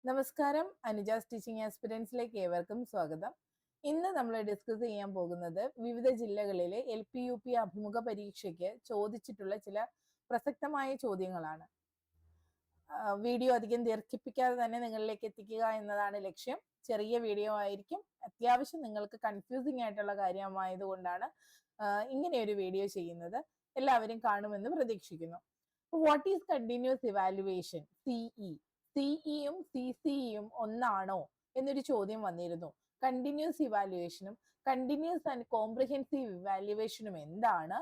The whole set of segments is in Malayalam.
നമസ്കാരം, അനുജാസ് ടീച്ചിങ് ആസ്പിരൻസിലേക്ക് ഏവർക്കും സ്വാഗതം. ഇന്ന് നമ്മൾ ഡിസ്കസ് ചെയ്യാൻ പോകുന്നത് വിവിധ ജില്ലകളിലെ LP-UP അഭിമുഖ പരീക്ഷയ്ക്ക് ചോദിച്ചിട്ടുള്ള ചില പ്രസക്തമായ ചോദ്യങ്ങളാണ്. വീഡിയോ അധികം ദീർഘിപ്പിക്കാതെ തന്നെ നിങ്ങളിലേക്ക് എത്തിക്കുക എന്നതാണ് ലക്ഷ്യം. ചെറിയ വീഡിയോ ആയിരിക്കും, അത്യാവശ്യം നിങ്ങൾക്ക് കൺഫ്യൂസിങ് ആയിട്ടുള്ള കാര്യമായതുകൊണ്ടാണ് ഇങ്ങനെ ഒരു വീഡിയോ ചെയ്യുന്നത്. എല്ലാവരും കാണുമെന്ന് പ്രതീക്ഷിക്കുന്നു. വാട്ട് ഈസ് കണ്ടിന്യൂസ് ഇവാലുവേഷൻ, സിഇയും CCEയും ഒന്നാണോ എന്നൊരു ചോദ്യം വന്നിരുന്നു. കണ്ടിന്യൂസ് ഇവാലുവേഷനും കണ്ടിന്യൂസ് ആൻഡ് കോംപ്രിഹെൻസീവ് ഇവാലുവേഷനും എന്താണ്,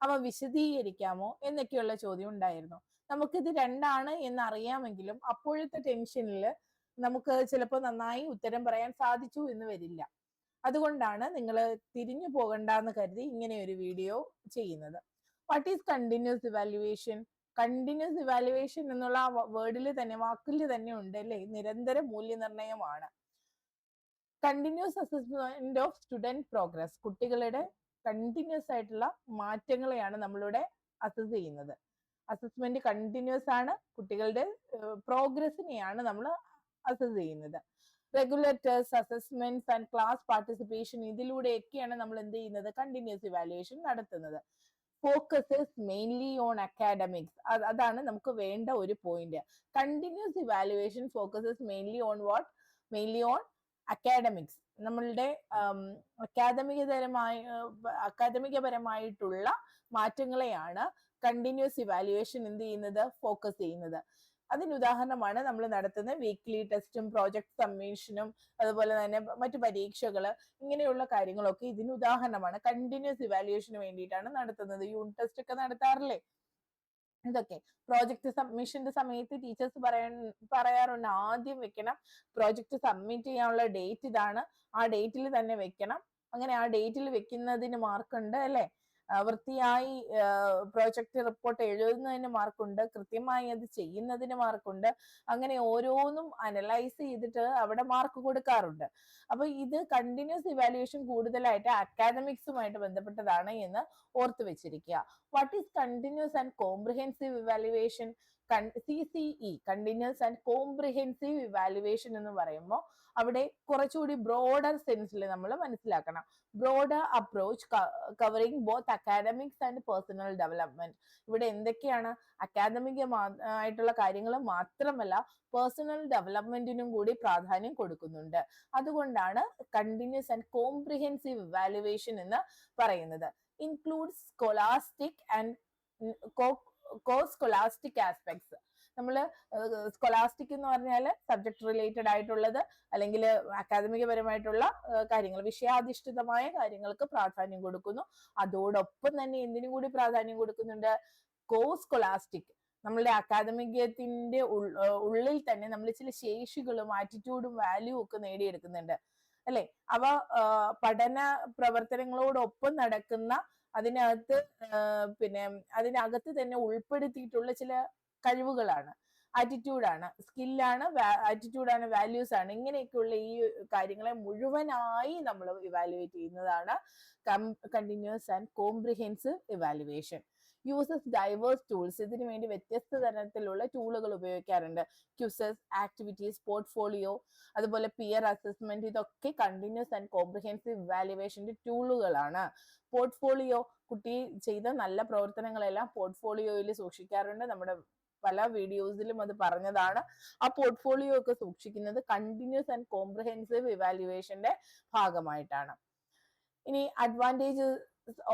അവ വിശദീകരിക്കാമോ എന്നൊക്കെയുള്ള ചോദ്യം ഉണ്ടായിരുന്നു. നമുക്കിത് രണ്ടാണ് എന്നറിയാമെങ്കിലും അപ്പോഴത്തെ ടെൻഷനിൽ നമുക്ക് ചിലപ്പോൾ നന്നായി ഉത്തരം പറയാൻ സാധിച്ചു എന്ന് വരില്ല. അതുകൊണ്ടാണ് നിങ്ങൾ തിരിഞ്ഞു പോകണ്ടെന്ന് കരുതി ഇങ്ങനെ ഒരു വീഡിയോ ചെയ്യുന്നത്. What is continuous evaluation? Continuous evaluation എന്നുള്ള വേർഡിൽ തന്നെ, വാക്കിൽ തന്നെ ഉണ്ട് അല്ലേ, നിരന്തര മൂല്യനിർണ്ണയമാണ്. Continuous assessment of student progress, കുട്ടികളുടെ കണ്ടിന്യൂസ് ആയിട്ടുള്ള മാറ്റങ്ങളെയാണ് നമ്മളിവിടെ അസസ് ചെയ്യുന്നത്. അസസ്മെന്റ് കണ്ടിന്യൂസ് ആണ്, കുട്ടികളുടെ പ്രോഗ്രസിനെയാണ് നമ്മൾ അസസ് ചെയ്യുന്നത്. Regular test, assessments and class participation, ഇതിലൂടെയൊക്കെയാണ് നമ്മൾ എന്ത് ചെയ്യുന്നത്, കണ്ടിന്യൂസ് ഇവാലുവേഷൻ നടത്തുന്നത്. ഫോക്കസസ് മെയിൻലി ഓൺ അക്കാഡമിക്സ്, അതാണ് നമുക്ക് വേണ്ട ഒരു point. Continuous evaluation focuses mainly on what? Mainly on academics. നമ്മളുടെ അക്കാദമികപരമായിട്ടുള്ള മാറ്റങ്ങളെയാണ് കണ്ടിന്യൂസ് ഇവാലുവേഷൻ എന്ത് ചെയ്യുന്നത്, ഫോക്കസ് ചെയ്യുന്നത്. അതിന് ഉദാഹരണമാണ് നമ്മൾ നടത്തുന്ന വീക്ക്ലി ടെസ്റ്റും പ്രോജക്ട് സബ്മിഷനും അതുപോലെ തന്നെ മറ്റു പരീക്ഷകള്, ഇങ്ങനെയുള്ള കാര്യങ്ങളൊക്കെ ഇതിന് ഉദാഹരണമാണ്. കണ്ടിന്യൂസ് ഇവാലുവേഷന് വേണ്ടിയിട്ടാണ് നടത്തുന്നത്. യൂണിറ്റ് ടെസ്റ്റ് ഒക്കെ നടത്താറില്ലേ, ഇതൊക്കെ. പ്രോജക്ട് സബ്മിഷന്റെ സമയത്ത് ടീച്ചേഴ്സ് പറയാറുണ്ട്, ആദ്യം വെക്കണം പ്രോജക്ട് സബ്മിറ്റ് ചെയ്യാനുള്ള ഡേറ്റ് ഇതാണ്, ആ ഡേറ്റിൽ തന്നെ വെക്കണം. അങ്ങനെ ആ ഡേറ്റിൽ വെക്കുന്നതിന് മാർക്കുണ്ട് അല്ലെ. വൃത്തിയായി പ്രോജക്റ്റ് റിപ്പോർട്ട് എഴുതുന്നതിന് മാർക്കുണ്ട്, കൃത്യമായി അത് ചെയ്യുന്നതിന് മാർക്കുണ്ട്. അങ്ങനെ ഓരോന്നും അനലൈസ് ചെയ്തിട്ട് അവിടെ മാർക്ക് കൊടുക്കാറുണ്ട്. അപ്പൊ ഇത് കണ്ടിന്യൂസ് ഇവാലുവേഷൻ കൂടുതലായിട്ട് അക്കാഡമിക്സുമായിട്ട് ബന്ധപ്പെട്ടതാണ് എന്ന് ഓർത്തു വെച്ചിരിക്കുക. What is continuous and comprehensive evaluation? CCE, continuous and comprehensive evaluation എന്ന് പറയുമ്പോൾ അവിടെ കുറച്ചുകൂടി ബ്രോഡർ സെൻസിൽ നമ്മൾ മനസ്സിലാക്കണം. Broader approach covering both academics and personal development. ഇവിടെ എന്തൊക്കെയാണ്, ആയിട്ടുള്ള കാര്യങ്ങൾ മാത്രമല്ല പേഴ്സണൽ ഡെവലപ്മെന്റിനും കൂടി പ്രാധാന്യം കൊടുക്കുന്നുണ്ട്. അതുകൊണ്ടാണ് കണ്ടിന്യൂസ് ആൻഡ് കോംപ്രിഹെൻസീവ് ഇവാലുവേഷൻ എന്ന് പറയുന്നത്. Includes scholastic and scholastic aspects. നമ്മൾ സ്കോളാസ്റ്റിക് എന്ന് പറഞ്ഞാൽ സബ്ജക്ട് റിലേറ്റഡ് ആയിട്ടുള്ളത്, അല്ലെങ്കിൽ അക്കാദമികപരമായിട്ടുള്ള കാര്യങ്ങൾ, വിഷയാധിഷ്ഠിതമായ കാര്യങ്ങൾക്ക് പ്രാധാന്യം കൊടുക്കുന്നു. അതോടൊപ്പം തന്നെ എന്തിനും കൂടി പ്രാധാന്യം കൊടുക്കുന്നുണ്ട്, സ്കോളാസ്റ്റിക്. നമ്മളുടെ അക്കാദമികത്തിന്റെ ഉള്ളിൽ തന്നെ നമ്മൾ ചില ശേഷികളും ആറ്റിറ്റ്യൂഡും വാല്യൂ ഒക്കെ നേടിയെടുക്കുന്നുണ്ട് അല്ലെ. അവ പഠന പ്രവർത്തനങ്ങളോടൊപ്പം നടക്കുന്ന, അതിനകത്ത് അതിനകത്ത് തന്നെ ഉൾപ്പെടുത്തിയിട്ടുള്ള ചില കഴിവുകളാണ്, ആറ്റിറ്റ്യൂഡാണ്, സ്കില്ലാണ്, ആറ്റിറ്റ്യൂഡാണ്, വാല്യൂസ് ആണ്. ഇങ്ങനെയൊക്കെയുള്ള ഈ കാര്യങ്ങളെ മുഴുവനായി നമ്മൾ ഇവാലുവേറ്റ് ചെയ്യുന്നതാണ് continuous and comprehensive evaluation. Uses diverse tools, ഇതിനു വേണ്ടി വ്യത്യസ്ത തരത്തിലുള്ള ടൂളുകൾ ഉപയോഗിക്കാറുണ്ട്. ക്വിസസ്, ആക്ടിവിറ്റീസ്, പോർട്ട്ഫോളിയോ, അതുപോലെ പിയർ അസസ്മെന്റ്, ഇതൊക്കെ കണ്ടിന്യൂസ് ആൻഡ് കോംപ്രിഹെൻസീവ് ഇവാലുവേഷന്റെ ടൂളുകളാണ്. പോർട്ട്ഫോളിയോ, കുട്ടി ചെയ്ത നല്ല പ്രവർത്തനങ്ങളെല്ലാം പോർട്ട്ഫോളിയോയിൽ സൂക്ഷിക്കാറുണ്ട്. നമ്മുടെ പല വീഡിയോസിലും അത് പറഞ്ഞതാണ്. ആ പോർട്ട്ഫോളിയോ ഒക്കെ സൂക്ഷിക്കുന്നത് കണ്ടിന്യൂസ് ആൻഡ് കോംപ്രിഹെൻസീവ് ഇവാലുവേഷന്റെ ഭാഗമായിട്ടാണ്. ഇനി advantages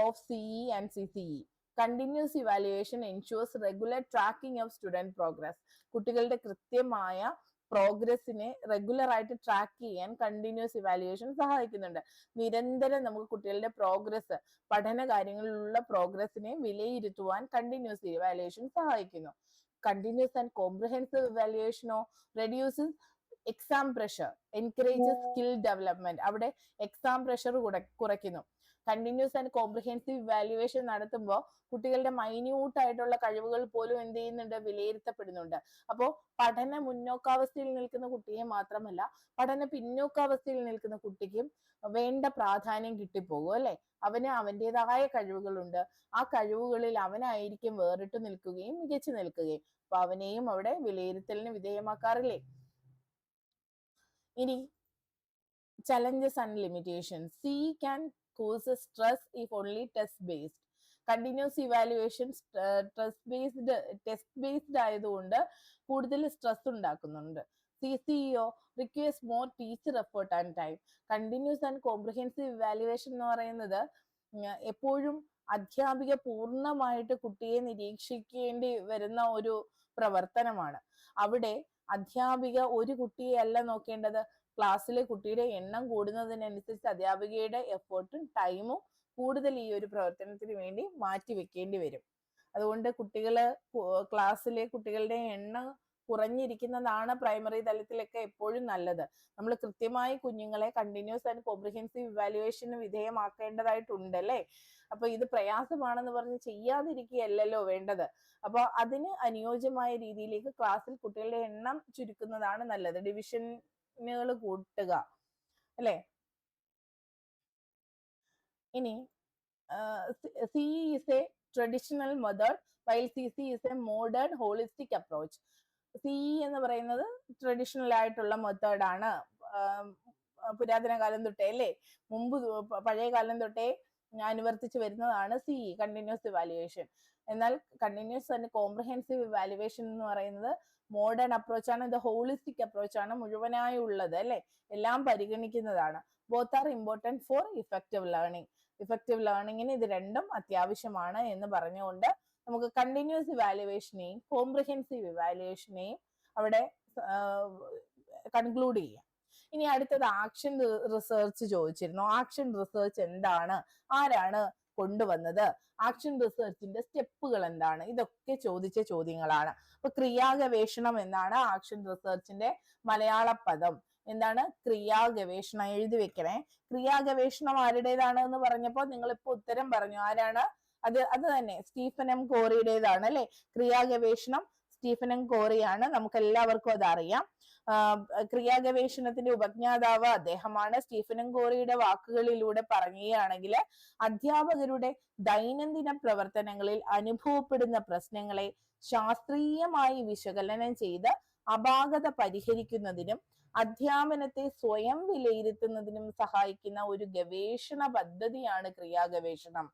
of CE and CCE. Continuous evaluation ensures regular tracking of student progress. കുട്ടികളുടെ കൃത്യമായ പ്രോഗ്രസിനെ റെഗുലർ ആയിട്ട് ട്രാക്ക് ചെയ്യാൻ കണ്ടിന്യൂസ് ഇവാലുവേഷൻ സഹായിക്കുന്നുണ്ട്. നിരന്തരം നമുക്ക് കുട്ടികളുടെ പ്രോഗ്രസ്, പഠന കാര്യങ്ങളിലുള്ള പ്രോഗ്രസിനെ വിലയിരുത്തുവാൻ കണ്ടിന്യൂസ് ഇവാലുവേഷൻ സഹായിക്കുന്നു. കണ്ടിന്യൂസ് ആൻഡ് കോംപ്രിഹെൻസീവ് ഇവാലുവേഷനോ reduces exam pressure, encourages skill development. അവിടെ എക്സാം പ്രഷർ കുറയ്ക്കുന്നു. കണ്ടിന്യൂസ് ആൻഡ് കോംപ്രിഹെൻസീവ് ഇവാലുവേഷൻ നടത്തുമ്പോൾ കുട്ടികളുടെ മൈന്യൂട്ട് ആയിട്ടുള്ള കഴിവുകൾ പോലും എന്ത് ചെയ്യുന്നുണ്ട്, വിലയിരുത്തപ്പെടുന്നുണ്ട്. അപ്പോൾ പഠന മുന്നോക്കാവസ്ഥയിൽ നിൽക്കുന്ന കുട്ടിയെ മാത്രമല്ല, പഠന പിന്നോക്കാവസ്ഥയിൽ നിൽക്കുന്ന കുട്ടിക്കും വേണ്ട പ്രാധാന്യം കിട്ടിപ്പോകും അല്ലെ. അവന് അവൻ്റെതായ കഴിവുകളുണ്ട്, ആ കഴിവുകളിൽ അവനായിരിക്കും വേറിട്ട് നിൽക്കുകയും മികച്ചു നിൽക്കുകയും. അപ്പൊ അവനെയും അവിടെ വിലയിരുത്തലിന് വിധേയമാക്കാറില്ലേ. ഇനി challenges and limitations. C can cause stress if only test based. Continuous evaluation test based ആയതുകൊണ്ട് കൂടുതൽ സ്ട്രെസ് ഉണ്ടാക്കുന്നുണ്ട്. CCEO requires more teacher effort and time. Continuous and comprehensive evaluation എന്ന് പറയുന്നത് എപ്പോഴും അധ്യാപിക പൂർണ്ണമായിട്ട് കുട്ടിയെ നിരീക്ഷിക്കേണ്ടി വരുന്ന ഒരു പ്രവർത്തനമാണ്. അവിടെ അധ്യാപിക ഒരു കുട്ടിയെ അല്ല നോക്കേണ്ടത്, ക്ലാസ്സിലെ കുട്ടിയുടെ എണ്ണം കൂടുന്നതിനനുസരിച്ച് അധ്യാപികയുടെ എഫേർട്ടും ടൈമും കൂടുതൽ ഈ ഒരു പ്രവർത്തനത്തിന് വേണ്ടി മാറ്റി വെക്കേണ്ടി വരും. അതുകൊണ്ട് ക്ലാസ്സിലെ കുട്ടികളുടെ എണ്ണം കുറഞ്ഞിരിക്കുന്നതാണ് പ്രൈമറി തലത്തിലൊക്കെ എപ്പോഴും നല്ലത്. നമ്മൾ കൃത്യമായി കുഞ്ഞുങ്ങളെ കണ്ടിന്യൂസ് ആൻഡ് കോംപ്രിഹെൻസീവ് ഇവാലുവേഷന് വിധേയമാക്കേണ്ടതായിട്ടുണ്ട് അല്ലേ. അപ്പൊ ഇത് പ്രയാസമാണെന്ന് പറഞ്ഞ് ചെയ്യാതിരിക്കുകയല്ലല്ലോ വേണ്ടത്. അപ്പൊ അതിന് അനുയോജ്യമായ രീതിയിലേക്ക് ക്ലാസ്സിൽ കുട്ടികളുടെ എണ്ണം ചുരുക്കുന്നതാണ് നല്ലത്, ഡിവിഷനുകൾ കൂട്ടുക അല്ലെ. ഇനി CE is a traditional method while CC is a modern holistic approach. CE എന്ന് പറയുന്നത് ട്രഡീഷണൽ ആയിട്ടുള്ള മെത്തേഡാണ്, പുരാതന കാലം തൊട്ടേ അല്ലേ, പഴയ കാലം തൊട്ടേ അനുവർത്തിച്ചു വരുന്നതാണ് CE, കണ്ടിന്യൂസ് ഇവാലുവേഷൻ. എന്നാൽ കണ്ടിന്യൂസ് ആൻഡ് കോംപ്രിഹെൻസീവ് ഇവാലുവേഷൻ എന്ന് പറയുന്നത് മോഡേൺ അപ്രോച്ചാണ്, ഇത് ഹോളിസ്റ്റിക് അപ്രോച്ചാണ്, മുഴുവനായി ഉള്ളത് അല്ലെ, എല്ലാം പരിഗണിക്കുന്നതാണ്. Both are important for effective learning. Effective ലേണിങ്ങിന് ഇത് രണ്ടും അത്യാവശ്യമാണ് എന്ന് പറഞ്ഞുകൊണ്ട് നമുക്ക് കണ്ടിന്യൂസ് ഇവാലുവേഷനെയും കോംപ്രിഹെൻസീവ് ഇവാലുവേഷനെയും അവിടെ കൺക്ലൂഡ് ചെയ്യാം. ഇനി അടുത്തത് ആക്ഷൻ റിസർച്ച് ചോദിച്ചിരുന്നു. ആക്ഷൻ റിസർച്ച് എന്താണ്, ആരാണ് കൊണ്ടുവന്നത്, ആക്ഷൻ റിസർച്ചിന്റെ സ്റ്റെപ്പുകൾ എന്താണ്, ഇതൊക്കെ ചോദിച്ച ചോദ്യങ്ങളാണ്. അപ്പൊ ക്രിയാഗവേഷണം എന്നാണ് ആക്ഷൻ റിസർച്ചിന്റെ മലയാള പദം. എന്താണ് ക്രിയാഗവേഷണം, എഴുതി വെക്കണേ. ക്രിയാഗവേഷണം ആരുടേതാണ് എന്ന് പറഞ്ഞപ്പോൾ നിങ്ങൾ ഇപ്പൊ ഉത്തരം പറഞ്ഞു, ആരാണ് അത് തന്നെ സ്റ്റീഫൻ എം കോറിയുടേതാണ് അല്ലെ. ക്രിയാഗവേഷണം സ്റ്റീഫൻ എം കോറിയാണ്, നമുക്ക് എല്ലാവർക്കും അത് അറിയാം. ക്രിയാഗവേഷണത്തിന്റെ ഉപജ്ഞാതാവ് അദ്ദേഹമാണ്. സ്റ്റീഫൻ എം കോറിയുടെ വാക്കുകളിലൂടെ പറയുകയാണെങ്കിൽ അധ്യാപകരുടെ ദൈനംദിന പ്രവർത്തനങ്ങളിൽ അനുഭവപ്പെടുന്ന പ്രശ്നങ്ങളെ ശാസ്ത്രീയമായി വിശകലനം ചെയ്ത് അപാകത പരിഹരിക്കുന്നതിനും അധ്യാപനത്തെ സ്വയം വിലയിരുത്തുന്നതിനും സഹായിക്കുന്ന ഒരു ഗവേഷണ പദ്ധതിയാണ് ക്രിയാഗവേഷണം.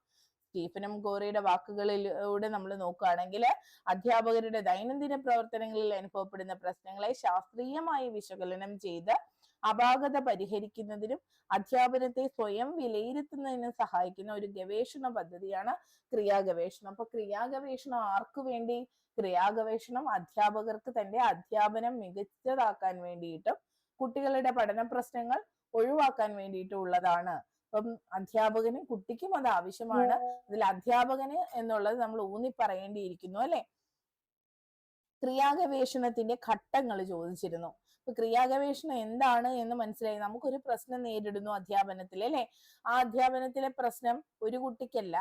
സ്റ്റീഫൻ എം കോറിയുടെ വാക്കുകളിലൂടെ നമ്മൾ നോക്കുകയാണെങ്കിൽ അധ്യാപകരുടെ ദൈനംദിന പ്രവർത്തനങ്ങളിൽ അനുഭവപ്പെടുന്ന പ്രശ്നങ്ങളെ ശാസ്ത്രീയമായി വിശകലനം ചെയ്ത് അപാകത പരിഹരിക്കുന്നതിനും അധ്യാപനത്തെ സ്വയം വിലയിരുത്തുന്നതിനും സഹായിക്കുന്ന ഒരു ഗവേഷണ പദ്ധതിയാണ് ക്രിയാഗവേഷണം. അപ്പൊ ക്രിയാഗവേഷണം ആർക്കു വേണ്ടി? ക്രിയാഗവേഷണം അധ്യാപകർക്ക് തന്റെ അധ്യാപനം മികച്ചതാക്കാൻ വേണ്ടിയിട്ടും കുട്ടികളുടെ പഠന പ്രശ്നങ്ങൾ ഒഴിവാക്കാൻ വേണ്ടിയിട്ടും ഉള്ളതാണ്. അപ്പം അധ്യാപകനും കുട്ടിക്കും അത് ആവശ്യമാണ്. അതിൽ അധ്യാപകന് എന്നുള്ളത് നമ്മൾ ഊന്നി പറയേണ്ടിയിരിക്കുന്നു അല്ലെ. ക്രിയാഗവേഷണത്തിന്റെ ഘട്ടങ്ങൾ ചോദിച്ചിരുന്നു. അപ്പൊ ക്രിയാഗവേഷണം എന്താണ് എന്ന് മനസ്സിലായി. നമുക്കൊരു പ്രശ്നം നേരിടുന്നു അധ്യാപനത്തിൽ അല്ലെ. ആ അധ്യാപനത്തിലെ പ്രശ്നം ഒരു കുട്ടിക്കല്ല,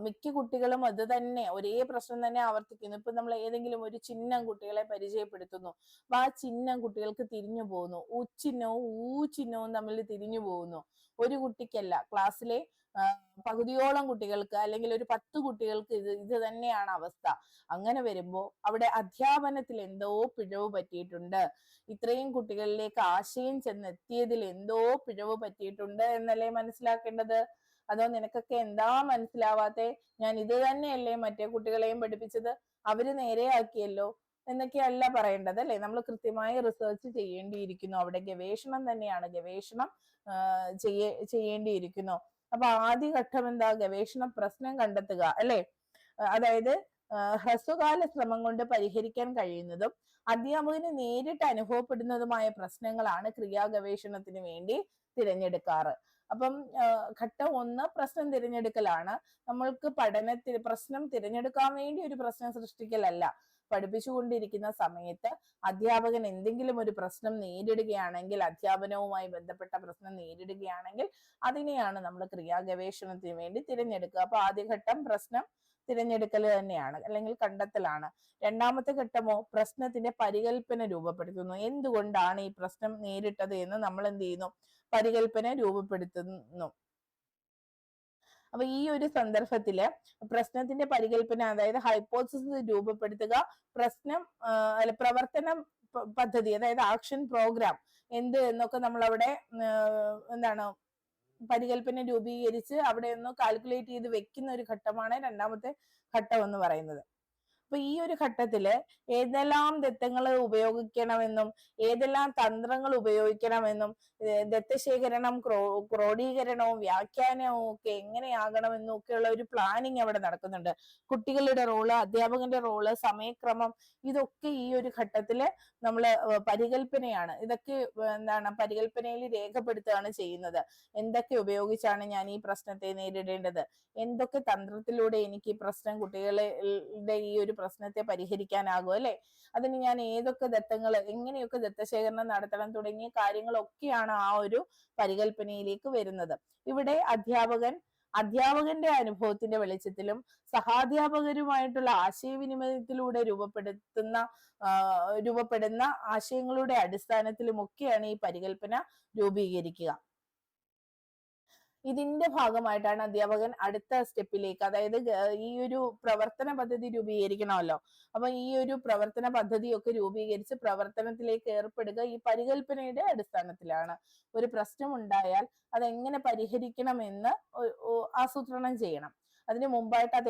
മിക്ക കുട്ടികളും അത് തന്നെ ഒരേ പ്രശ്നം തന്നെ ആവർത്തിക്കുന്നു. ഇപ്പൊ നമ്മൾ ഏതെങ്കിലും ഒരു ചിഹ്നം കുട്ടികളെ പരിചയപ്പെടുത്തുന്നു, അപ്പൊ ആ ചിഹ്നം കുട്ടികൾക്ക് തിരിഞ്ഞു പോകുന്നു, ഉച്ചിഹ്നവും ഊച്ചിഹ്നവും തമ്മിൽ തിരിഞ്ഞു പോകുന്നു. ഒരു കുട്ടിക്കല്ല, ക്ലാസ്സിലെ പകുതിയോളം കുട്ടികൾക്ക് അല്ലെങ്കിൽ ഒരു 10 കുട്ടികൾക്ക് ഇത് തന്നെയാണ് അവസ്ഥ. അങ്ങനെ വരുമ്പോ അവിടെ അധ്യാപനത്തിൽ എന്തോ പിഴവ് പറ്റിയിട്ടുണ്ട്, ഇത്രയും കുട്ടികളിലേക്ക് ആശയം ചെന്നെത്തിയതിൽ എന്തോ പിഴവ് പറ്റിയിട്ടുണ്ട് എന്നല്ലേ മനസ്സിലാക്കേണ്ടത്. അതോ നിനക്കൊക്കെ എന്താ മനസ്സിലാവാത്തെ, ഞാൻ ഇത് തന്നെയല്ലേ മറ്റേ കുട്ടികളെയും പഠിപ്പിച്ചത്, അവര് നേരെയാക്കിയല്ലോ എന്നൊക്കെയല്ല പറയേണ്ടത് അല്ലെ. നമ്മൾ കൃത്യമായി റിസർച്ച് ചെയ്യേണ്ടിയിരിക്കുന്നു. അവിടെ ഗവേഷണം തന്നെയാണ്, ഗവേഷണം ചെയ്യേണ്ടിയിരിക്കുന്നു. അപ്പൊ ആദ്യ ഘട്ടം എന്താ? ഗവേഷണ പ്രശ്നം കണ്ടെത്തുക അല്ലെ. അതായത് ഹ്രസ്വകാല ശ്രമം കൊണ്ട് പരിഹരിക്കാൻ കഴിയുന്നതും അധ്യാപകന് നേരിട്ട് അനുഭവപ്പെടുന്നതുമായ പ്രശ്നങ്ങളാണ് ക്രിയാഗവേഷണത്തിന് വേണ്ടി തിരഞ്ഞെടുക്കാറ്. അപ്പം ഘട്ടം 1 പ്രശ്നം തിരഞ്ഞെടുക്കലാണ്. നമ്മൾക്ക് പഠനത്തിൽ പ്രശ്നം തിരഞ്ഞെടുക്കാൻ വേണ്ടി ഒരു പ്രശ്നം സൃഷ്ടിക്കലല്ല. പഠിപ്പിച്ചുകൊണ്ടിരിക്കുന്ന സമയത്ത് അധ്യാപകൻ എന്തെങ്കിലും ഒരു പ്രശ്നം നേരിടുകയാണെങ്കിൽ, അധ്യാപനവുമായി ബന്ധപ്പെട്ട പ്രശ്നം നേരിടുകയാണെങ്കിൽ അതിനെയാണ് നമ്മൾ ക്രിയാഗവേഷണത്തിന് വേണ്ടി തിരഞ്ഞെടുക്കുക. അപ്പൊ ആദ്യഘട്ടം പ്രശ്നം തിരഞ്ഞെടുക്കൽ തന്നെയാണ് അല്ലെങ്കിൽ കണ്ടെത്തലാണ്. രണ്ടാമത്തെ ഘട്ടമോ പ്രശ്നത്തിന്റെ പരികല്പന രൂപപ്പെടുത്തുന്നു. എന്തുകൊണ്ടാണ് ഈ പ്രശ്നം നേരിട്ടത് എന്ന് നമ്മൾ എന്ത് ചെയ്യുന്നു? പരികല്പന രൂപപ്പെടുത്തുന്നു. അപ്പൊ ഈ ഒരു സന്ദർഭത്തില് പ്രശ്നത്തിന്റെ പരികല്പന, അതായത് ഹൈപ്പോസിസ് രൂപപ്പെടുത്തുക, പ്രശ്നം അല്ല പ്രവർത്തനം പദ്ധതി, അതായത് ആക്ഷൻ പ്രോഗ്രാം എന്ത് എന്നൊക്കെ നമ്മൾ അവിടെ എന്താണ് പരികല്പന രൂപീകരിച്ച് അവിടെ ഒന്ന് കാൽക്കുലേറ്റ് ചെയ്ത് വെക്കുന്ന ഒരു ഘട്ടമാണ് രണ്ടാമത്തെ ഘട്ടം എന്ന് പറയുന്നത്. അപ്പൊ ഈ ഒരു ഘട്ടത്തില് ഏതെല്ലാം ദത്തങ്ങൾ ഉപയോഗിക്കണമെന്നും ഏതെല്ലാം തന്ത്രങ്ങൾ ഉപയോഗിക്കണമെന്നും ദത്തശേഖരണം, ക്രോഡീകരണവും വ്യാഖ്യാനവും ഒക്കെ എങ്ങനെയാകണമെന്നും ഒക്കെയുള്ള ഒരു പ്ലാനിങ് അവിടെ നടക്കുന്നുണ്ട്. കുട്ടികളുടെ റോള്, അധ്യാപകന്റെ റോള്, സമയക്രമം, ഇതൊക്കെ ഈ ഒരു ഘട്ടത്തില് നമ്മള് പരികല്പനയാണ്. ഇതൊക്കെ എന്താണ് പരികല്പനയിൽ രേഖപ്പെടുത്തുകയാണ് ചെയ്യുന്നത്. എന്തൊക്കെ ഉപയോഗിച്ചാണ് ഞാൻ ഈ പ്രശ്നത്തെ നേരിടേണ്ടത്, എന്തൊക്കെ തന്ത്രത്തിലൂടെ എനിക്ക് ഈ പ്രശ്നം കുട്ടികളുടെ ഈ ഒരു പ്രശ്നത്തെ പരിഹരിക്കാനാകും അല്ലെ, അതിന് ഞാൻ ഏതൊക്കെ ദത്തങ്ങൾ, എങ്ങനെയൊക്കെ ദത്തശേഖരണം നടത്തണം തുടങ്ങിയ കാര്യങ്ങളൊക്കെയാണ് ആ ഒരു പരികല്പനയിലേക്ക് വരുന്നത്. ഇവിടെ അധ്യാപകന്റെ അനുഭവത്തിന്റെ വെളിച്ചത്തിലും സഹാധ്യാപകരുമായിട്ടുള്ള ആശയവിനിമയത്തിലൂടെ രൂപപ്പെടുന്ന ആശയങ്ങളുടെ അടിസ്ഥാനത്തിലുമൊക്കെയാണ് ഈ പരികല്പന രൂപീകരിക്കുക. ഇതിന്റെ ഭാഗമായിട്ടാണ് അധ്യാപകൻ അടുത്ത സ്റ്റെപ്പിലേക്ക്, അതായത് ഈ ഒരു പ്രവർത്തന പദ്ധതി രൂപീകരിക്കണമല്ലോ. അപ്പൊ ഈ ഒരു പ്രവർത്തന പദ്ധതിയൊക്കെ രൂപീകരിച്ച് പ്രവർത്തനത്തിലേക്ക് ഏർപ്പെടുക ഈ പരികല്പനയുടെ അടിസ്ഥാനത്തിലാണ്. ഒരു പ്രശ്നം ഉണ്ടായാൽ അതെങ്ങനെ പരിഹരിക്കണമെന്ന് ആസൂത്രണം ചെയ്യണം. അതിന് മുമ്പായിട്ട് അത്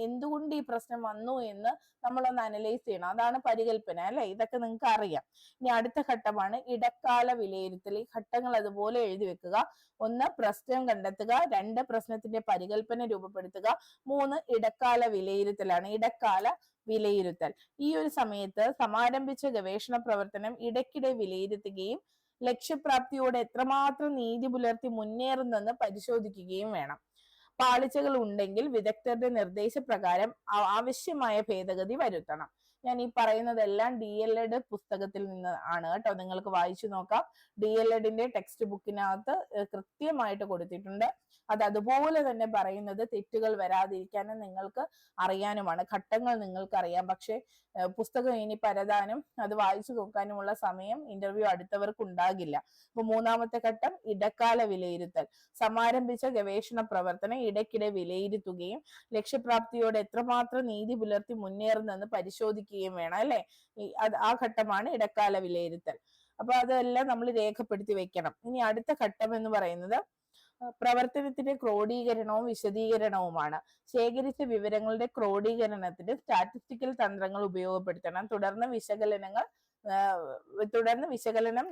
എന്തുകൊണ്ട് ഈ പ്രശ്നം വന്നു എന്ന് നമ്മളൊന്ന് അനലൈസ് ചെയ്യണം. അതാണ് പരികല്പന അല്ലെ. ഇതൊക്കെ നിങ്ങൾക്ക് അറിയാം. ഇനി അടുത്ത ഘട്ടമാണ് ഇടക്കാല വിലയിരുത്തൽ. ഈ ഘട്ടങ്ങൾ അതുപോലെ എഴുതി വെക്കുക. 1 പ്രശ്നം കണ്ടെത്തുക, 2 പ്രശ്നത്തിന്റെ പരികല്പന രൂപപ്പെടുത്തുക, 3 ഇടക്കാല വിലയിരുത്തലാണ്. ഇടക്കാല വിലയിരുത്തൽ ഈ ഒരു സമയത്ത് സമാരംഭിച്ച ഗവേഷണ പ്രവർത്തനം ഇടയ്ക്കിടെ വിലയിരുത്തുകയും ലക്ഷ്യപ്രാപ്തിയോടെ എത്രമാത്രം നീതി പുലർത്തി മുന്നേറുന്നെന്ന് പരിശോധിക്കുകയും വേണം. പാളിച്ചകൾ ഉണ്ടെങ്കിൽ വിദഗ്ധരുടെ നിർദ്ദേശപ്രകാരം ആവശ്യമായ ഭേദഗതി വരുത്തണം. ഞാൻ ഈ പറയുന്നതെല്ലാം DLED പുസ്തകത്തിൽ നിന്ന് ആണ് കേട്ടോ. നിങ്ങൾക്ക് വായിച്ചു നോക്കാം. DLEDന്റെ ടെക്സ്റ്റ് ബുക്കിനകത്ത് കൃത്യമായിട്ട് കൊടുത്തിട്ടുണ്ട്. അത് അതുപോലെ തന്നെ പറയുന്നത് തെറ്റുകൾ വരാതിരിക്കാനും നിങ്ങൾക്ക് അറിയാനുമാണ്. ഘട്ടങ്ങൾ നിങ്ങൾക്ക് അറിയാം, പക്ഷെ പുസ്തകം ഇനി പരതാനും അത് വായിച്ചു നോക്കാനുമുള്ള സമയം ഇന്റർവ്യൂ അടുത്തവർക്ക് ഉണ്ടാകില്ല. അപ്പൊ 3ാമത്തെ ഘട്ടം ഇടക്കാല വിലയിരുത്തൽ. സമാരംഭിച്ച ഗവേഷണ പ്രവർത്തനം ഇടയ്ക്കിടെ വിലയിരുത്തുകയും ലക്ഷ്യപ്രാപ്തിയോടെ എത്രമാത്രം നീതി പുലർത്തി മുന്നേറുന്നെന്ന് പരിശോധിക്കുകയും വേണം അല്ലെ. ആ ഘട്ടമാണ് ഇടക്കാല വിലയിരുത്തൽ. അപ്പൊ അതെല്ലാം നമ്മൾ രേഖപ്പെടുത്തി വെക്കണം. ഇനി അടുത്ത ഘട്ടം എന്ന് പറയുന്നത് പ്രവർത്തനത്തിന്റെ ക്രോഡീകരണവും വിശദീകരണവുമാണ്. ശേഖരിച്ച വിവരങ്ങളുടെ ക്രോഡീകരണത്തിന് സ്റ്റാറ്റിസ്റ്റിക്കൽ തന്ത്രങ്ങൾ ഉപയോഗപ്പെടുത്തണം. തുടർന്ന് വിശകലനം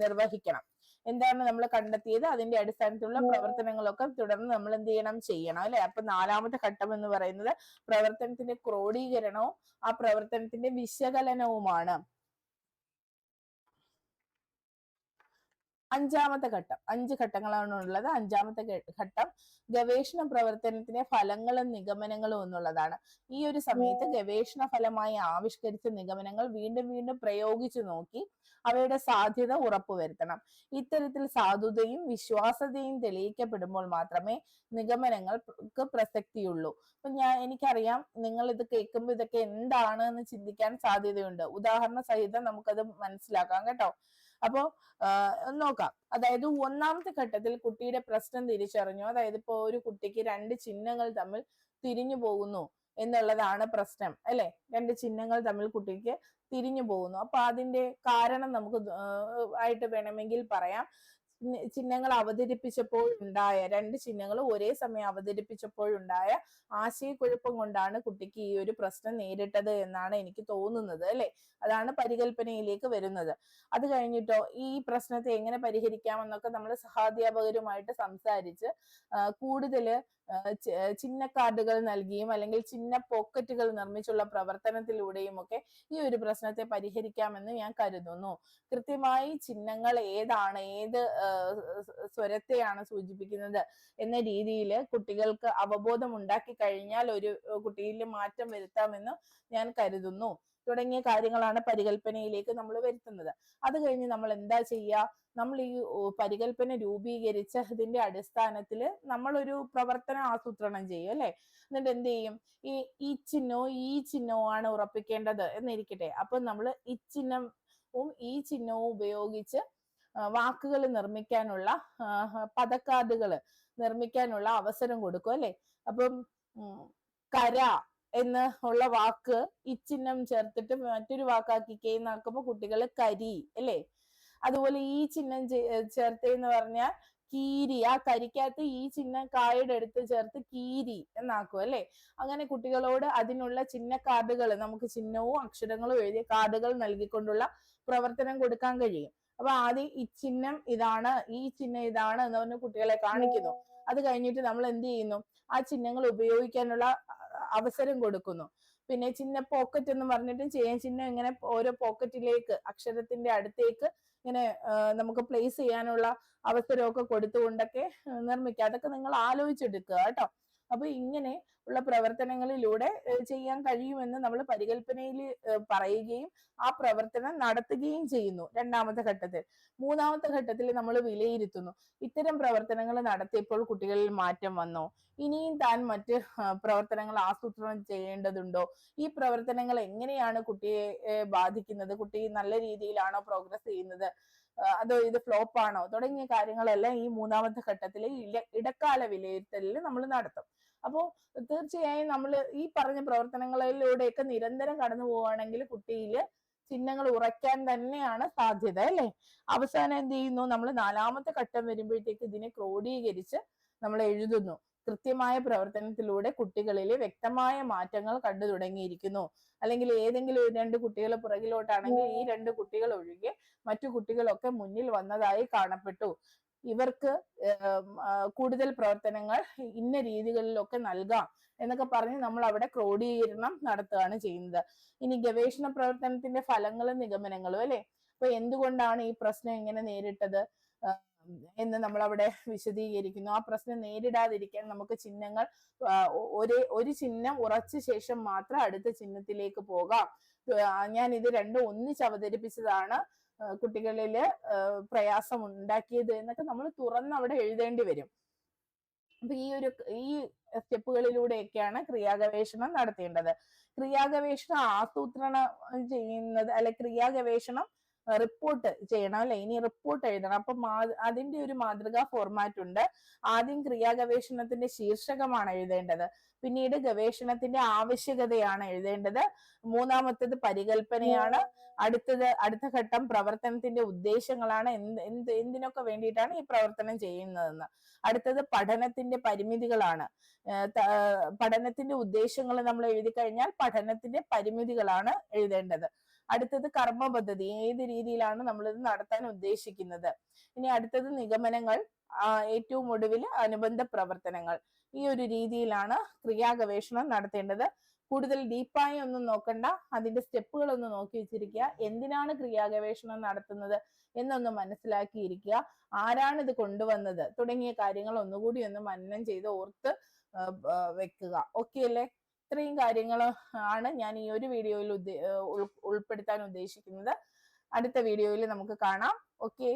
നിർവഹിക്കണം. എന്താണ് നമ്മൾ കണ്ടെത്തിയത്, അതിന്റെ അടിസ്ഥാനത്തിലുള്ള പ്രവർത്തനങ്ങളൊക്കെ തുടർന്ന് നമ്മൾ എന്ത് ചെയ്യണം അല്ലെ. അപ്പൊ 4ാമത്തെ ഘട്ടം എന്ന് പറയുന്നത് പ്രവർത്തനത്തിന്റെ ക്രോഡീകരണവും ആ പ്രവർത്തനത്തിന്റെ വിശകലനവുമാണ്. 5ാമത്തെ ഘട്ടം, 5 ഘട്ടങ്ങളാണ് ഉള്ളത്. 5ാമത്തെ ഘട്ടം ഗവേഷണ പ്രവർത്തനത്തിന്റെ ഫലങ്ങളും നിഗമനങ്ങളും എന്നുള്ളതാണ്. ഈ ഒരു സമയത്ത് ഗവേഷണ ഫലമായി ആവിഷ്കരിച്ച നിഗമനങ്ങൾ വീണ്ടും വീണ്ടും പ്രയോഗിച്ചു നോക്കി അവയുടെ സാധ്യത ഉറപ്പുവരുത്തണം. ഇത്തരത്തിൽ സാധുതയും വിശ്വാസ്യതയും തെളിയിക്കപ്പെടുമ്പോൾ മാത്രമേ നിഗമനങ്ങൾക്ക് പ്രസക്തിയുള്ളൂ. അപ്പൊ എനിക്കറിയാം നിങ്ങൾ ഇത് കേൾക്കുമ്പോൾ ഇതൊക്കെ എന്താണ് എന്ന് ചിന്തിക്കാൻ സാധ്യതയുണ്ട്. ഉദാഹരണ സഹിതം നമുക്കത് മനസ്സിലാക്കാം കേട്ടോ. അപ്പോ നോക്കാം. അതായത് 1ാമത്തെ ഘട്ടത്തിൽ കുട്ടിയുടെ പ്രശ്നം തിരിച്ചറിഞ്ഞു. അതായത് ഇപ്പോ ഒരു കുട്ടിക്ക് 2 ചിഹ്നങ്ങൾ തമ്മിൽ തിരിഞ്ഞു പോകുന്നു എന്നുള്ളതാണ് പ്രശ്നം അല്ലെ. 2 ചിഹ്നങ്ങൾ തമ്മിൽ കുട്ടിക്ക് തിരിഞ്ഞു പോകുന്നു. അപ്പൊ അതിന്റെ കാരണം നമുക്ക് ആയിട്ട് വേണമെങ്കിൽ പറയാം. ചിഹ്നങ്ങൾ അവതരിപ്പിച്ചപ്പോൾ ഉണ്ടായ 2 ചിഹ്നങ്ങൾ ഒരേ സമയം അവതരിപ്പിച്ചപ്പോഴുണ്ടായ ആശയക്കുഴപ്പം കൊണ്ടാണ് കുട്ടിക്ക് ഈ ഒരു പ്രശ്നം നേരിട്ടത് എന്നാണ് എനിക്ക് തോന്നുന്നത് അല്ലെ. അതാണ് പരികല്പനയിലേക്ക് വരുന്നത്. അത് കഴിഞ്ഞിട്ടോ ഈ പ്രശ്നത്തെ എങ്ങനെ പരിഹരിക്കാമെന്നൊക്കെ നമ്മൾ സഹാധ്യാപകരുമായിട്ട് സംസാരിച്ച് കൂടുതൽ ചിഹ്ന കാർഡുകൾ നൽകിയും അല്ലെങ്കിൽ ചിഹ്ന പോക്കറ്റുകൾ നിർമ്മിച്ചുള്ള പ്രവർത്തനത്തിലൂടെയും ഒക്കെ ഈ ഒരു പ്രശ്നത്തെ പരിഹരിക്കാമെന്ന് ഞാൻ കരുതുന്നു. കൃത്യമായി ചിഹ്നങ്ങൾ ഏതാണ്, ഏത് സ്വരത്തെയാണ് സൂചിപ്പിക്കുന്നത് എന്ന രീതിയിൽ കുട്ടികൾക്ക് അവബോധം ഉണ്ടാക്കി കഴിഞ്ഞാൽ ഒരു കുട്ടിയിൽ മാറ്റം വരുത്താമെന്ന് ഞാൻ കരുതുന്നു. തുടങ്ങിയ കാര്യങ്ങളാണ് പരികല്പനയിലേക്ക് നമ്മൾ വരുത്തുന്നത്. അത് കഴിഞ്ഞ് നമ്മൾ എന്താ ചെയ്യുക, നമ്മൾ ഈ പരികല്പന രൂപീകരിച്ച് അതിന്റെ അടിസ്ഥാനത്തിൽ നമ്മൾ ഒരു പ്രവർത്തനം ആസൂത്രണം ചെയ്യും അല്ലെ. എന്നിട്ട് എന്ത് ചെയ്യും, ഈ ചിഹ്നവും ആണ് ഉറപ്പിക്കേണ്ടത് എന്നിരിക്കട്ടെ. അപ്പൊ നമ്മൾ ഈ ചിഹ്നവും ഉപയോഗിച്ച് വാക്കുകൾ നിർമ്മിക്കാനുള്ള പദക്കാർഡുകൾ നിർമ്മിക്കാനുള്ള അവസരം കൊടുക്കും അല്ലെ. അപ്പം കര എന്ന് ഉള്ള വാക്ക് ഈ ചിഹ്നം ചേർത്തിട്ട് മറ്റൊരു വാക്കാക്കി എന്നാക്കുമ്പോ കുട്ടികൾ കരി അല്ലേ. അതുപോലെ ഈ ചിഹ്നം ചേർത്ത് പറഞ്ഞാൽ കീരി, ആ കരിക്കകത്ത് ഈ ചിഹ്നം കായുടെ അടുത്ത് ചേർത്ത് കീരി എന്നാക്കും അല്ലെ. അങ്ങനെ കുട്ടികളോട് അതിനുള്ള ചിഹ്ന കാർഡുകൾ, നമുക്ക് ചിഹ്നവും അക്ഷരങ്ങളും എഴുതിയ കാർഡുകൾ നൽകിക്കൊണ്ടുള്ള പ്രവർത്തനം കൊടുക്കാൻ കഴിയും. അപ്പൊ ആദ്യം ഈ ചിഹ്നം ഇതാണ്, ഈ ചിഹ്നം ഇതാണ് എന്ന് പറഞ്ഞ് കുട്ടികളെ കാണിക്കുന്നു. അത് കഴിഞ്ഞിട്ട് നമ്മൾ എന്ത് ചെയ്യുന്നു, ആ ചിഹ്നങ്ങൾ ഉപയോഗിക്കാനുള്ള അവസരം കൊടുക്കുന്നു. പിന്നെ ചിഹ്ന പോക്കറ്റ് എന്ന് പറഞ്ഞിട്ട് ചിഹ്നം ഇങ്ങനെ ഓരോ പോക്കറ്റിലേക്ക് അക്ഷരത്തിന്റെ അടുത്തേക്ക് ഇങ്ങനെ നമുക്ക് പ്ലേസ് ചെയ്യാനുള്ള അവസരമൊക്കെ കൊടുത്തുകൊണ്ടൊക്കെ നിർമ്മിക്കുക. അതൊക്കെ നിങ്ങൾ ആലോചിച്ചെടുക്കുക കേട്ടോ. അപ്പൊ ഇങ്ങനെ ഉള്ള പ്രവർത്തനങ്ങളിലൂടെ ചെയ്യാൻ കഴിയുമെന്ന് നമ്മൾ പരികല്പനയിൽ പറയുകയും ആ പ്രവർത്തനം നടത്തുകയും ചെയ്യുന്നു രണ്ടാമത്തെ ഘട്ടത്തിൽ. മൂന്നാമത്തെ ഘട്ടത്തിൽ നമ്മൾ വിലയിരുത്തുന്നു. ഇത്തരം പ്രവർത്തനങ്ങൾ നടത്തിയപ്പോൾ കുട്ടികളിൽ മാറ്റം വന്നോ, ഇനിയും താൻ മറ്റ് പ്രവർത്തനങ്ങൾ ആസൂത്രണം ചെയ്യേണ്ടതുണ്ടോ, ഈ പ്രവർത്തനങ്ങൾ എങ്ങനെയാണ് കുട്ടിയെ ബാധിക്കുന്നത്, കുട്ടി നല്ല രീതിയിലാണോ പ്രോഗ്രസ് ചെയ്യുന്നത്, അതോ ഇത് ഫ്ലോപ്പ് ആണോ, തുടങ്ങിയ കാര്യങ്ങളെല്ലാം ഈ മൂന്നാമത്തെ ഘട്ടത്തിൽ ഇടക്കാല വിലയിരുത്തലിൽ നമ്മൾ നടത്തും. അപ്പോൾ തീർച്ചയായും നമ്മൾ ഈ പറഞ്ഞ പ്രവർത്തനങ്ങളിലൂടെയൊക്കെ നിരന്തരം കടന്നു പോവുകയാണെങ്കിൽ കുട്ടിയിൽ ചിഹ്നങ്ങൾ ഉറയ്ക്കാൻ തന്നെയാണ് സാധ്യത അല്ലെ. അവസാനം എന്ത് ചെയ്യുന്നു, നമ്മൾ നാലാമത്തെ ഘട്ടം വരുമ്പോഴത്തേക്ക് ഇതിനെ ക്രോഡീകരിച്ച് നമ്മൾ എഴുതുന്നു. കൃത്യമായ പ്രവർത്തനത്തിലൂടെ കുട്ടികളിൽ വ്യക്തമായ മാറ്റങ്ങൾ കണ്ടു തുടങ്ങിയിരിക്കുന്നു. അല്ലെങ്കിൽ ഏതെങ്കിലും രണ്ട് കുട്ടികൾ പുറകിലോട്ടാണെങ്കിൽ ഈ രണ്ട് കുട്ടികൾ ഒഴികെ മറ്റു കുട്ടികളൊക്കെ മുന്നിൽ വന്നതായി കാണപ്പെട്ടു. ഇവർക്ക് കൂടുതൽ പ്രവർത്തനങ്ങൾ ഇന്ന രീതികളിലൊക്കെ നൽകാം എന്നൊക്കെ പറഞ്ഞ് നമ്മൾ അവിടെ ക്രോഡീകരണം നടത്തുകയാണ് ചെയ്യുന്നത്. ഇനി ഗവേഷണ പ്രവർത്തനത്തിന്റെ ഫലങ്ങളും നിഗമനങ്ങളും അല്ലെ. അപ്പൊ എന്തുകൊണ്ടാണ് ഈ പ്രശ്നം എങ്ങനെ നേരിട്ടത് എന്ന് നമ്മൾ അവിടെ വിശദീകരിക്കുന്നു. ആ പ്രശ്നം നേരിടാതിരിക്കാൻ നമുക്ക് ചിഹ്നങ്ങൾ ഒരു ചിഹ്നം ഉറച്ച ശേഷം മാത്രം അടുത്ത ചിഹ്നത്തിലേക്ക് പോകാം. ഞാൻ ഇത് രണ്ടും ഒന്നിച്ച് അവതരിപ്പിച്ചതാണ് കുട്ടികളില് പ്രയാസം ഉണ്ടാക്കിയത് എന്നൊക്കെ നമ്മൾ തുറന്ന് അവിടെ എഴുതേണ്ടി വരും. അപ്പൊ ഈ സ്റ്റെപ്പുകളിലൂടെയൊക്കെയാണ് ക്രിയാഗവേഷണം നടത്തേണ്ടത്. ക്രിയാഗവേഷണം ആസൂത്രണം ചെയ്യുന്നത് അല്ലെ, ക്രിയാഗവേഷണം റിപ്പോർട്ട് ചെയ്യണം അല്ലെ. ഇനി റിപ്പോർട്ട് എഴുതണം. അപ്പൊ അതിന്റെ ഒരു മാതൃകാ ഫോർമാറ്റ് ഉണ്ട്. ആദ്യം ക്രിയാഗവേഷണത്തിന്റെ ശീർഷകമാണ് എഴുതേണ്ടത്, പിന്നീട് ഗവേഷണത്തിന്റെ ആവശ്യകതയാണ് എഴുതേണ്ടത്, മൂന്നാമത്തേത് പരികല്പനയാണ്, അടുത്ത ഘട്ടം പ്രവർത്തനത്തിന്റെ ഉദ്ദേശങ്ങളാണ്, എന്തിനൊക്കെ വേണ്ടിയിട്ടാണ് ഈ പ്രവർത്തനം ചെയ്യുന്നതെന്ന്, അടുത്തത് പഠനത്തിന്റെ പരിമിതികളാണ്. പഠനത്തിന്റെ ഉദ്ദേശങ്ങൾ നമ്മൾ എഴുതി കഴിഞ്ഞാൽ പഠനത്തിന്റെ പരിമിതികളാണ് എഴുതേണ്ടത്. അടുത്തത് കർമ്മ പദ്ധതി, ഏത് രീതിയിലാണ് നമ്മൾ ഇത് നടത്താൻ ഉദ്ദേശിക്കുന്നത്. ഇനി അടുത്തത് നിഗമനങ്ങൾ, ഏറ്റവും ഒടുവിൽ അനുബന്ധ പ്രവർത്തനങ്ങൾ. ഈ ഒരു രീതിയിലാണ് ക്രിയാഗവേഷണം നടത്തേണ്ടത്. കൂടുതൽ ഡീപ്പായി ഒന്നും നോക്കണ്ട, അതിന്റെ സ്റ്റെപ്പുകൾ ഒന്ന് നോക്കി വെച്ചിരിക്കുക. എന്തിനാണ് ക്രിയാഗവേഷണം നടത്തുന്നത് എന്നൊന്ന് മനസ്സിലാക്കിയിരിക്കുക, ആരാണ് ഇത് കൊണ്ടുവന്നത് തുടങ്ങിയ കാര്യങ്ങൾ ഒന്നുകൂടി ഒന്ന് മനനം ചെയ്ത് ഓർത്ത് വെക്കുക. ഓക്കെ അല്ലേ? ഇത്രയും കാര്യങ്ങൾ ആണ് ഞാൻ ഈ ഒരു വീഡിയോയിൽ ഉൾപ്പെടുത്താൻ ഉദ്ദേശിക്കുന്നത്. അടുത്ത വീഡിയോയിൽ നമുക്ക് കാണാം. ഓക്കെ.